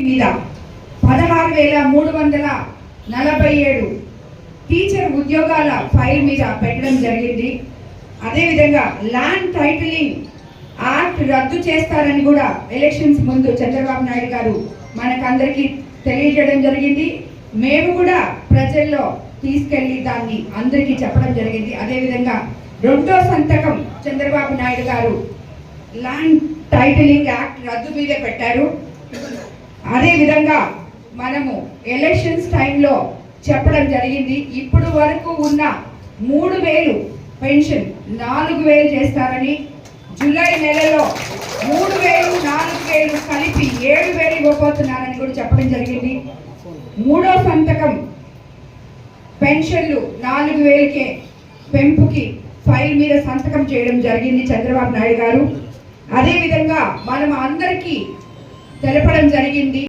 మీద 16,347 టీచర్ ఉద్యోగాల ఫైల్ మీద పెట్టడం జరిగింది. అదేవిధంగా ల్యాండ్ టైటిలింగ్ యాక్ట్ రద్దు చేస్తారని కూడా ఎలక్షన్స్ ముందు చంద్రబాబు నాయుడు గారు మనకందరికీ తెలియజేయడం జరిగింది. మేము కూడా ప్రజల్లో తీసుకెళ్లి దాన్ని అందరికీ చెప్పడం జరిగింది. అదేవిధంగా రెండో సంతకం చంద్రబాబు నాయుడు గారు ల్యాండ్ టైటిలింగ్ యాక్ట్ రద్దు మీద పెట్టారు. అదేవిధంగా మనము ఎలక్షన్స్ టైంలో చెప్పడం జరిగింది. ఇప్పుడు వరకు ఉన్న 3,000 పెన్షన్ 4,000 చేస్తారని, జూలై నెలలో 3,000 4,000 కలిపి 7,000 ఇవ్వబోతున్నారని కూడా చెప్పడం జరిగింది. మూడో సంతకం పెన్షన్లు 4,000కే పెంపుకి ఫైల్ మీద సంతకం చేయడం జరిగింది చంద్రబాబు నాయుడు గారు. అదేవిధంగా మనం అందరికీ తెలపడం జరిగింది.